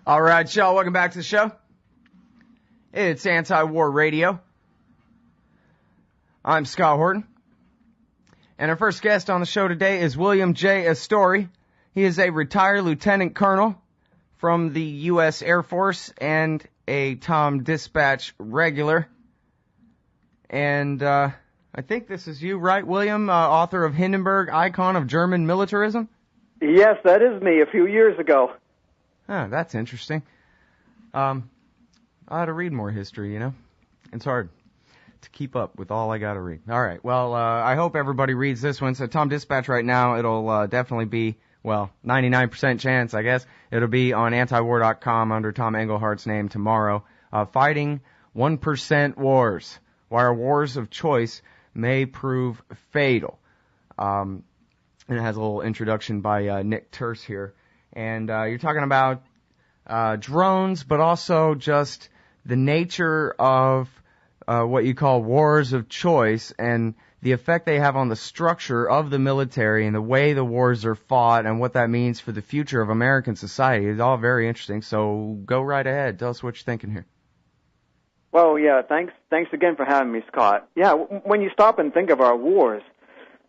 All right, y'all, welcome back to the show. It's Anti-War Radio. I'm Scott Horton. And our first guest on the show today is William J. Astore. He is a retired lieutenant colonel from the U.S. Air Force and a Tom Dispatch regular. And I think this is you, right, William? Author of Hindenburg, Icon of German Militarism? Yes, that is me, a few years ago. Oh, that's interesting. I ought to read more history, you know. It's hard to keep up with all I got to read. All right, well, I hope everybody reads this one. So Tom Dispatch right now, it'll definitely be, 99% chance, I guess. It'll be on antiwar.com under Tom Englehart's name tomorrow. Fighting 1% Wars, Why Our Wars of Choice May Prove Fatal. And it has a little introduction by Nick Terse here. And you're talking about drones, but also just the nature of what you call wars of choice and the effect they have on the structure of the military and the way the wars are fought and what that means for the future of American society. It's all very interesting, so go right ahead. Tell us what you're thinking here. Well, yeah, thanks again for having me, Scott. Yeah, when you stop and think of our wars,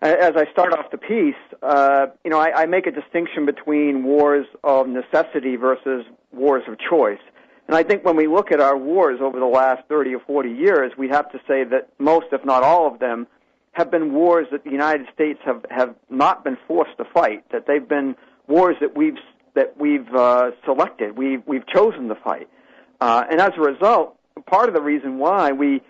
as I start off the piece, I make a distinction between wars of necessity versus wars of choice. And I think when we look at our wars over the last 30 or 40 years, we have to say that most, if not all of them, have been wars that the United States have not been forced to fight, that they've been wars that we've selected, we've chosen to fight. And as a result, part of the reason why we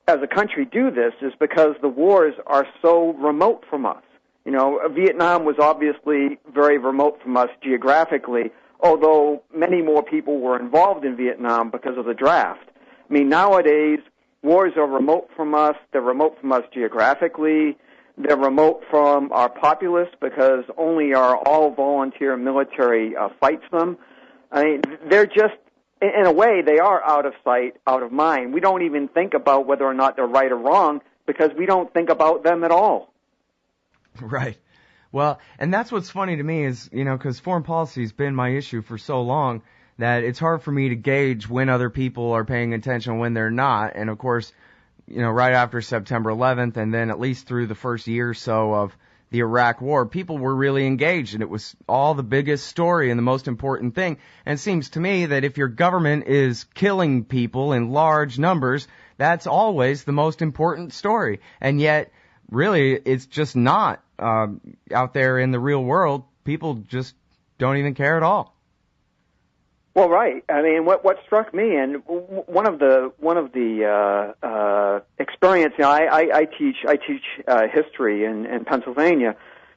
as a country do this is because the wars are so remote from us. You know, Vietnam was obviously very remote from us geographically, although many more people were involved in Vietnam because of the draft. I mean, nowadays, wars are remote from us. They're remote from us geographically. They're remote from our populace because only our all-volunteer military fights them. I mean, they're just, in a way, they are out of sight, out of mind. We don't even think about whether or not they're right or wrong because we don't think about them at all. Right. Well, and that's what's funny to me is, because foreign policy has been my issue for so long that it's hard for me to gauge when other people are paying attention, when they're not. And, of course, right after September 11th and then at least through the first year or so of the Iraq War, people were really engaged, and it was all the biggest story and the most important thing. And it seems to me that if your government is killing people in large numbers, that's always the most important story. And yet, really, it's just not out there in the real world. People just don't even care at all. Well, right. I mean, what struck me, and one of the experience. I teach history in Pennsylvania,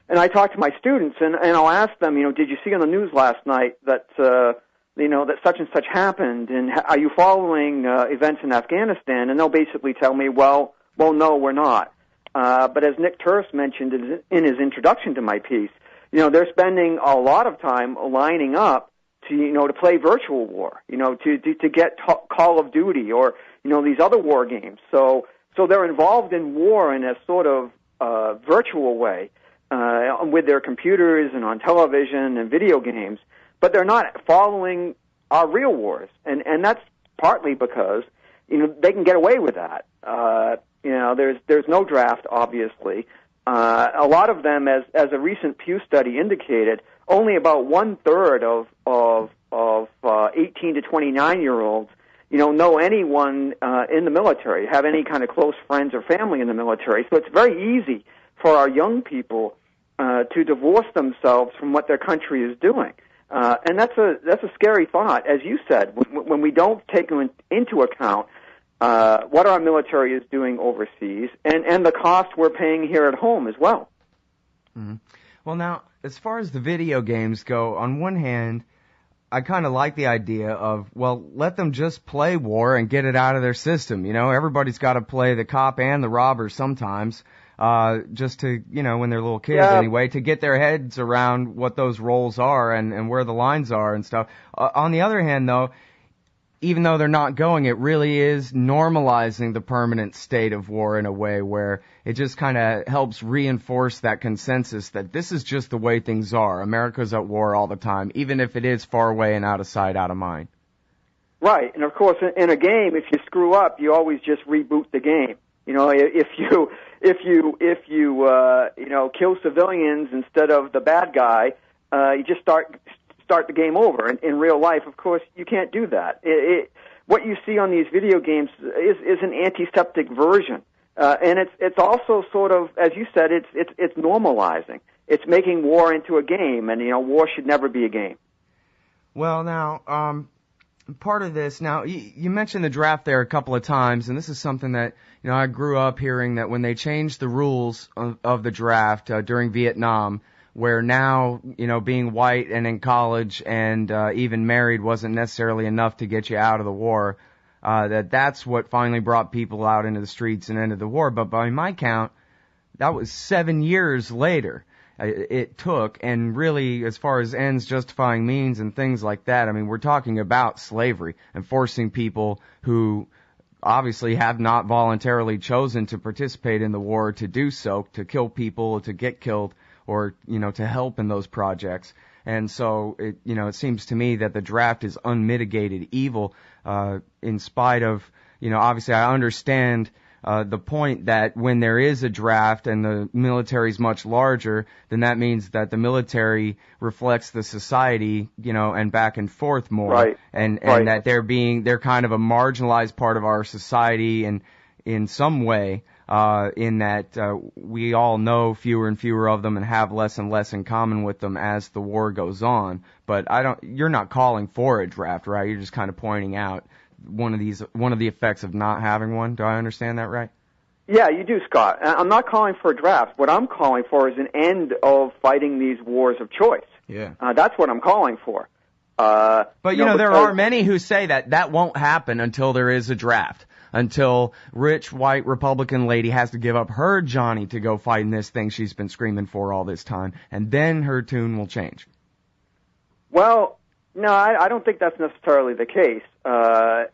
and I talk to my students, and I'll ask them, did you see on the news last night that that such and such happened, and are you following events in Afghanistan? And they'll basically tell me, well, no, we're not. But as Nick Terse mentioned in his introduction to my piece, they're spending a lot of time lining up to play virtual war, to get Call of Duty or these other war games. So they're involved in war in a sort of virtual way with their computers and on television and video games, but they're not following our real wars, and that's partly because they can get away with that. There's no draft, obviously. A lot of them, as a recent Pew study indicated, only about 1/3 of 18 to 29-year-olds, know anyone in the military, have any kind of close friends or family in the military. So it's very easy for our young people to divorce themselves from what their country is doing, and that's a scary thought, as you said, when we don't take into account what our military is doing overseas and the cost we're paying here at home as well. Mm-hmm. Well, now, as far as the video games go, on one hand, I kind of like the idea of, let them just play war and get it out of their system. Everybody's got to play the cop and the robber sometimes, just to, when they're little kids anyway, to get their heads around what those roles are and where the lines are and stuff. On the other hand, though, even though they're not going, it really is normalizing the permanent state of war in a way where it just kind of helps reinforce that consensus that this is just the way things are. America's at war all the time, even if it is far away and out of sight, out of mind. Right, and of course, in a game, if you screw up, you always just reboot the game. You know, if you kill civilians instead of the bad guy, you just start the game over. In real life, of course, you can't do that. What you see on these video games is an antiseptic version, and it's also sort of, as you said, it's normalizing. It's making war into a game, and war should never be a game. Well, now, part of this, now, you mentioned the draft there a couple of times, and this is something that, I grew up hearing that when they changed the rules of the draft during Vietnam, where now, being white and in college and even married wasn't necessarily enough to get you out of the war, that's what finally brought people out into the streets and ended the war. But by my count, that was 7 years later. It took, and really, as far as ends justifying means and things like that, I mean, we're talking about slavery and forcing people who obviously have not voluntarily chosen to participate in the war to do so, to kill people, to get killed, or, to help in those projects. And so, it seems to me that the draft is unmitigated evil, in spite of, obviously I understand the point that when there is a draft and the military is much larger, then that means that the military reflects the society, and back and forth more. Right. And right. that they're kind of a marginalized part of our society and in some way, in that, we all know fewer and fewer of them and have less and less in common with them as the war goes on. But you're not calling for a draft, right? You're just kind of pointing out one of the effects of not having one. Do I understand that right? Yeah, you do, Scott. I'm not calling for a draft. What I'm calling for is an end of fighting these wars of choice. Yeah. That's what I'm calling for. But there are many who say that won't happen until there is a draft. Until rich white Republican lady has to give up her Johnny to go fight in this thing she's been screaming for all this time, and then her tune will change. Well, no, I don't think that's necessarily the case.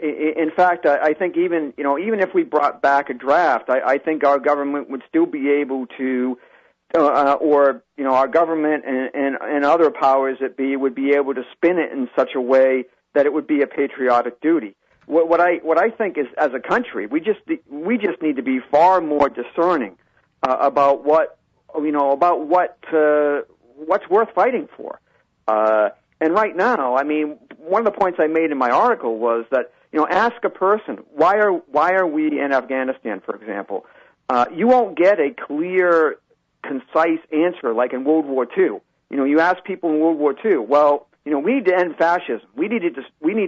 In fact, I think even if we brought back a draft, I think our government would still be able to, our government and other powers that be would be able to spin it in such a way that it would be a patriotic duty. What I think is, as a country, we just need to be far more discerning about what's worth fighting for. And right now, I mean, one of the points I made in my article was that, ask a person, why are we in Afghanistan, for example? You won't get a clear, concise answer like in World War II. You ask people in World War II, well, we need to end fascism. We need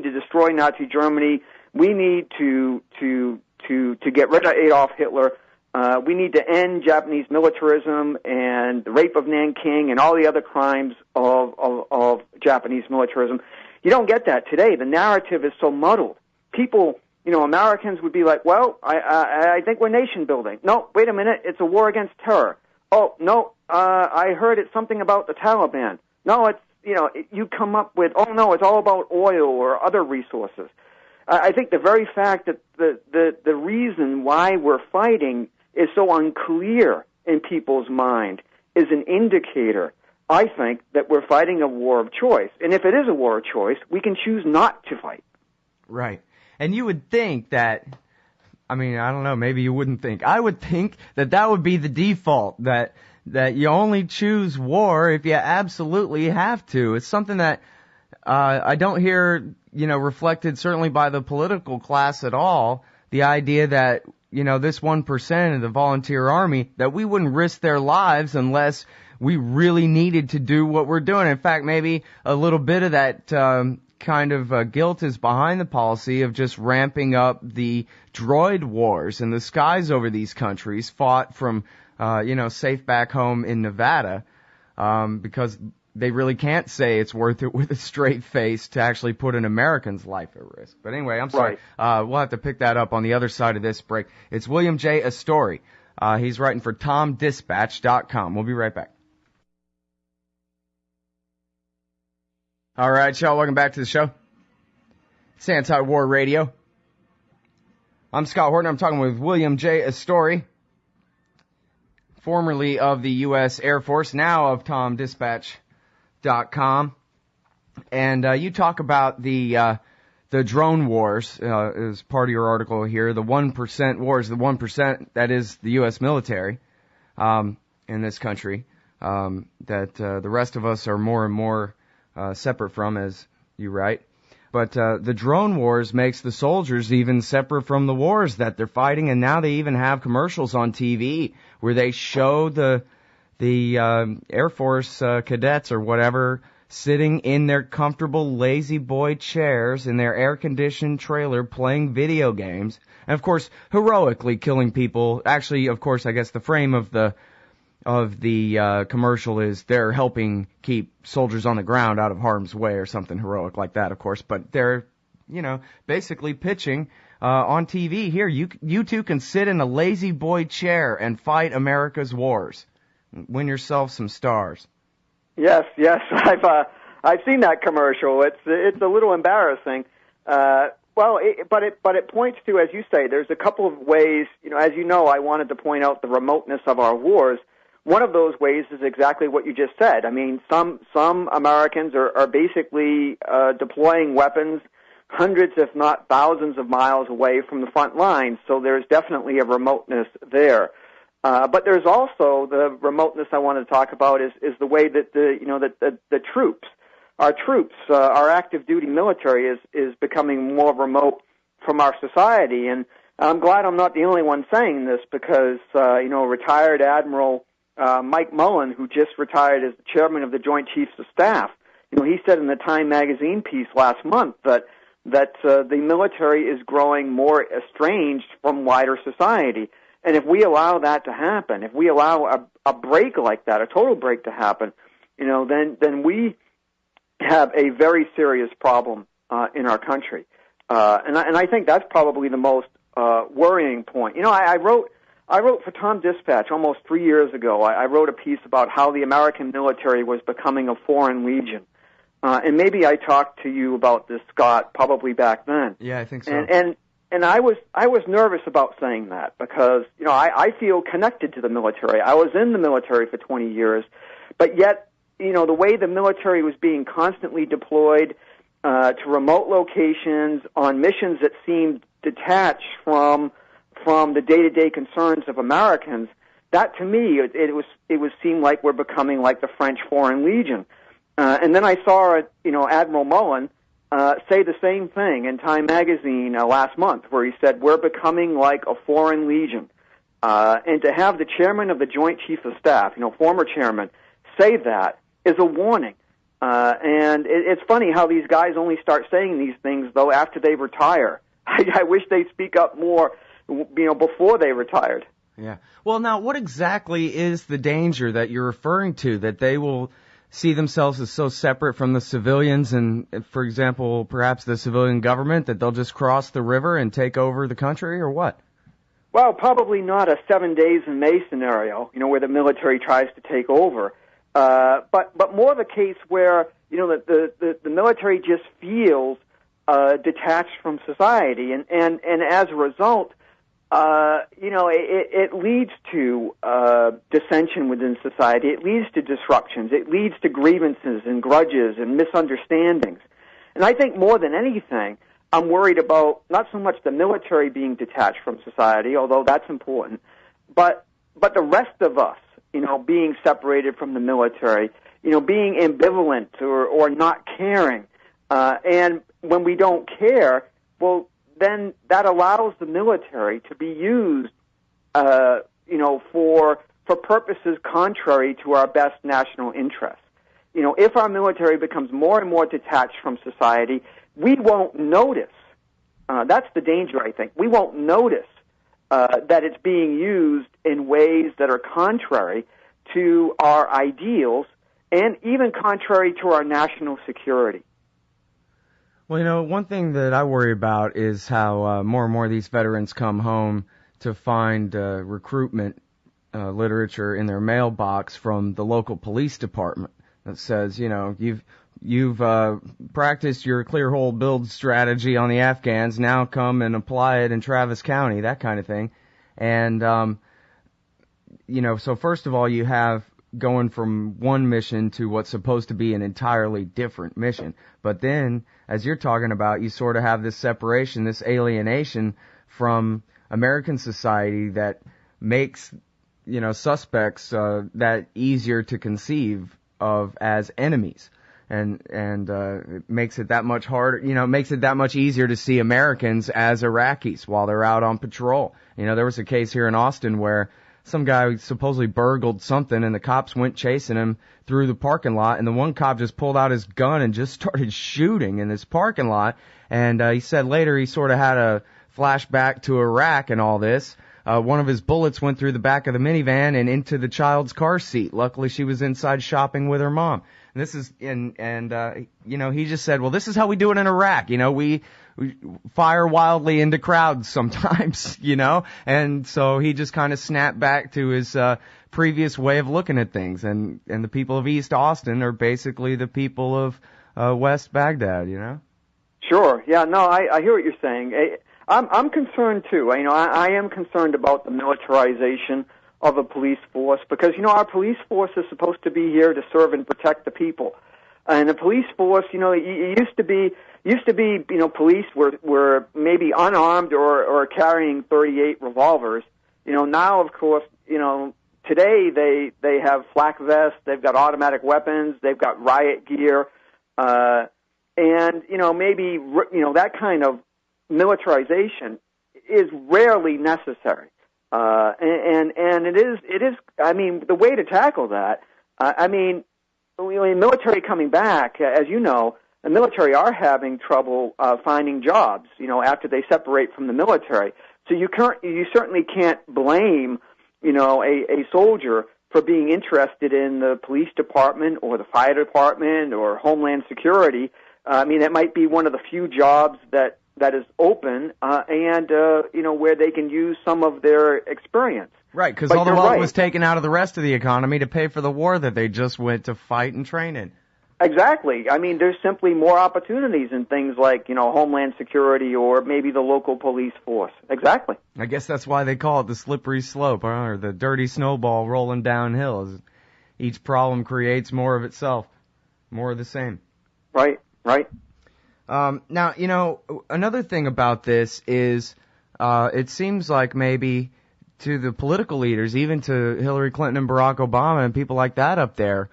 to destroy Nazi Germany. We need to get rid of Adolf Hitler. We need to end Japanese militarism and the rape of Nanking and all the other crimes of Japanese militarism. You don't get that today. The narrative is so muddled. People, Americans would be like, well, I think we're nation building. No, wait a minute, it's a war against terror. Oh, no, I heard it's something about the Taliban. No, it's, you come up with, oh, no, it's all about oil or other resources. I think the very fact that the reason why we're fighting is so unclear in people's mind is an indicator, I think, that we're fighting a war of choice. And if it is a war of choice, we can choose not to fight. Right. And you would think that, I mean, I don't know, maybe you wouldn't think. I would think that would be the default, that you only choose war if you absolutely have to. It's something that I don't hear, reflected certainly by the political class at all. The idea that, this 1% of the volunteer army, that we wouldn't risk their lives unless we really needed to do what we're doing. In fact, maybe a little bit of that kind of guilt is behind the policy of just ramping up the droid wars in the skies over these countries fought from, safe back home in Nevada, because they really can't say it's worth it with a straight face to actually put an American's life at risk. But anyway, I'm sorry. Right. We'll have to pick that up on the other side of this break. It's William J. Astore. He's writing for TomDispatch.com. We'll be right back. All right, y'all, welcome back to the show. It's Anti-War Radio. I'm Scott Horton. I'm talking with William J. Astore, formerly of the U.S. Air Force, now of TomDispatch.com. And you talk about the drone wars as part of your article here, the 1% wars, the 1% that is the U.S. military in this country, that the rest of us are more and more separate from, as you write. But the drone wars makes the soldiers even separate from the wars that they're fighting, and now they even have commercials on TV where they show the Air Force cadets or whatever sitting in their comfortable lazy boy chairs in their air-conditioned trailer playing video games, and of course heroically killing people. Actually, of course, I guess the frame of the commercial is they're helping keep soldiers on the ground out of harm's way or something heroic like that, of course. But they're, basically pitching on TV here. You two can sit in a lazy boy chair and fight America's wars. Win yourself some stars. Yes, I've seen that commercial. It's a little embarrassing. But it points to, as you say, there's a couple of ways. As you know, I wanted to point out the remoteness of our wars. One of those ways is exactly what you just said. I mean, some Americans are basically deploying weapons hundreds, if not thousands, of miles away from the front lines. So there's definitely a remoteness there. But there's also the remoteness I want to talk about is the way that the troops, our active duty military is becoming more remote from our society. And I'm glad I'm not the only one saying this because retired Admiral Mike Mullen, who just retired as the chairman of the Joint Chiefs of Staff, he said in the Time magazine piece last month that the military is growing more estranged from wider society. And if we allow that to happen, if we allow a break like that, a total break to happen, then we have a very serious problem in our country. And I think that's probably the most worrying point. I wrote for Tom Dispatch almost 3 years ago. I wrote a piece about how the American military was becoming a foreign legion. And maybe I talked to you about this, Scott, probably back then. Yeah, I think so. And I was nervous about saying that because, I feel connected to the military. I was in the military for 20 years, but yet, the way the military was being constantly deployed to remote locations on missions that seemed detached from the day-to-day concerns of Americans, that to me, it was seemed like we're becoming like the French Foreign Legion. And then I saw, Admiral Mullen say the same thing in Time magazine last month, where he said we're becoming like a foreign legion. And to have the chairman of the Joint Chiefs of Staff, former chairman, say that is a warning. And it's funny how these guys only start saying these things, though, after they retire. I wish they'd speak up more, before they retired. Yeah. Well, now, what exactly is the danger that you're referring to, that they will see themselves as so separate from the civilians and, for example, perhaps the civilian government, that they'll just cross the river and take over the country, or what? Well, probably not a 7 days in May scenario, where the military tries to take over. But more the case where, the military just feels detached from society. And as a result, it leads to dissension within society. It leads to disruptions. It leads to grievances and grudges and misunderstandings. And I think more than anything, I'm worried about not so much the military being detached from society, although that's important, but the rest of us, being separated from the military, being ambivalent or not caring. And when we don't care, well, then that allows the military to be used, for purposes contrary to our best national interests. If our military becomes more and more detached from society, we won't notice. That's the danger, I think. We won't notice that it's being used in ways that are contrary to our ideals and even contrary to our national security. Well, one thing that I worry about is how more and more of these veterans come home to find recruitment literature in their mailbox from the local police department that says, you've you've practiced your clear hole build strategy on the Afghans. Now come and apply it in Travis County, that kind of thing. And so first of all, you have going from one mission to what's supposed to be an entirely different mission. But then, as you're talking about, you sort of have this separation, this alienation from American society that makes, suspects that easier to conceive of as enemies. And it makes it that much harder, makes it that much easier to see Americans as Iraqis while they're out on patrol. There was a case here in Austin where some guy supposedly burgled something and the cops went chasing him through the parking lot, and the one cop just pulled out his gun and just started shooting in this parking lot. And he said later he sort of had a flashback to Iraq and all this. One of his bullets went through the back of the minivan and into the child's car seat. Luckily she was inside shopping with her mom. And this is, he just said, well, this is how we do it in Iraq. We fire wildly into crowds sometimes, and so he just kind of snapped back to his previous way of looking at things. And the people of East Austin are basically the people of West Baghdad, Sure. Yeah. No, I hear what you're saying. I'm concerned too. I am concerned about the militarization of a police force because our police force is supposed to be here to serve and protect the people. And the police force, it used to be, police were maybe unarmed or carrying 38 revolvers. Now, of course, today they have flak vests, they've got automatic weapons, they've got riot gear, and, maybe, that kind of militarization is rarely necessary. And it is, the way to tackle that, military coming back, as you know, the military are having trouble finding jobs, after they separate from the military. So you certainly can't blame, a soldier for being interested in the police department or the fire department or Homeland Security. That might be one of the few jobs that is open, and where they can use some of their experience. Right, because all the wealth was taken out of the rest of the economy to pay for the war that they just went to fight and train in. Exactly. There's simply more opportunities in things like, Homeland Security or maybe the local police force. Exactly. I guess that's why they call it the slippery slope, or the dirty snowball rolling downhill. Each problem creates more of itself, more of the same. Right. Now, another thing about this is it seems like maybe to the political leaders, even to Hillary Clinton and Barack Obama and people like that up there,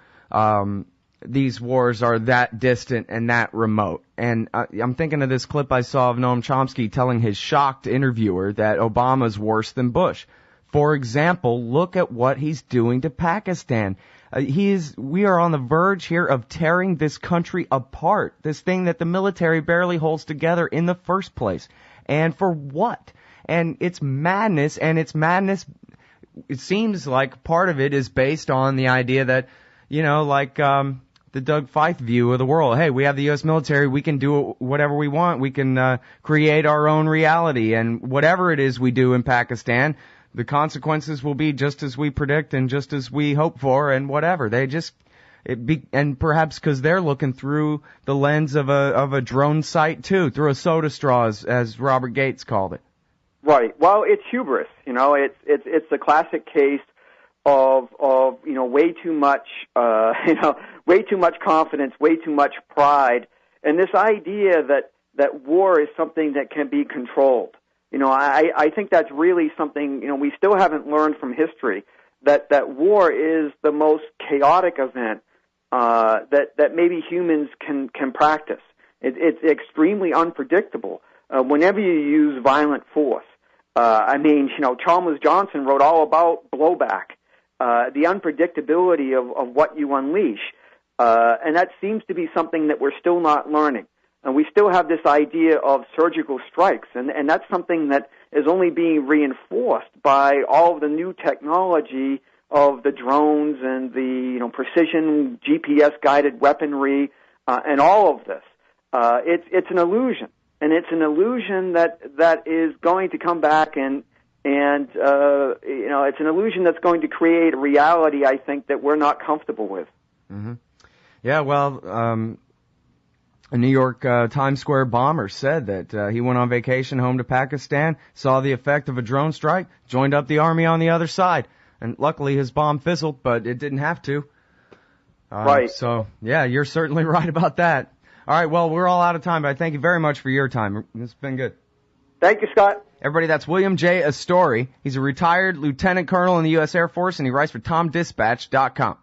these wars are that distant and that remote. And I'm thinking of this clip I saw of Noam Chomsky telling his shocked interviewer that Obama's worse than Bush. For example, look at what he's doing to Pakistan. We are on the verge here of tearing this country apart. This thing that the military barely holds together in the first place. And for what? And it's madness, it seems like part of it is based on the idea that, the Doug Feith view of the world. Hey, we have the U.S. military, we can do whatever we want, we can create our own reality, and whatever it is we do in Pakistan, the consequences will be just as we predict and just as we hope for, and whatever. And perhaps because they're looking through the lens of a drone sight too, through a soda straw, as Robert Gates called it. Right. Well, it's hubris. It's the classic case of way too much way too much confidence, way too much pride, and this idea that war is something that can be controlled. I think that's really something we still haven't learned from history, that war is the most chaotic event that maybe humans can practice. It's extremely unpredictable whenever you use violent force. Chalmers Johnson wrote all about blowback, the unpredictability of what you unleash. And that seems to be something that we're still not learning. And we still have this idea of surgical strikes, and that's something that is only being reinforced by all of the new technology of the drones and the precision GPS-guided weaponry and all of this. It's an illusion, and it's an illusion that is going to come back and it's an illusion that's going to create a reality, I think, that we're not comfortable with. Mm-hmm. Yeah, well, A New York Times Square bomber said that he went on vacation home to Pakistan, saw the effect of a drone strike, joined up the army on the other side. And luckily his bomb fizzled, but it didn't have to. Right. So, yeah, you're certainly right about that. All right, well, we're all out of time, but I thank you very much for your time. It's been good. Thank you, Scott. Everybody, that's William J. Astore. He's a retired lieutenant colonel in the U.S. Air Force, and he writes for TomDispatch.com.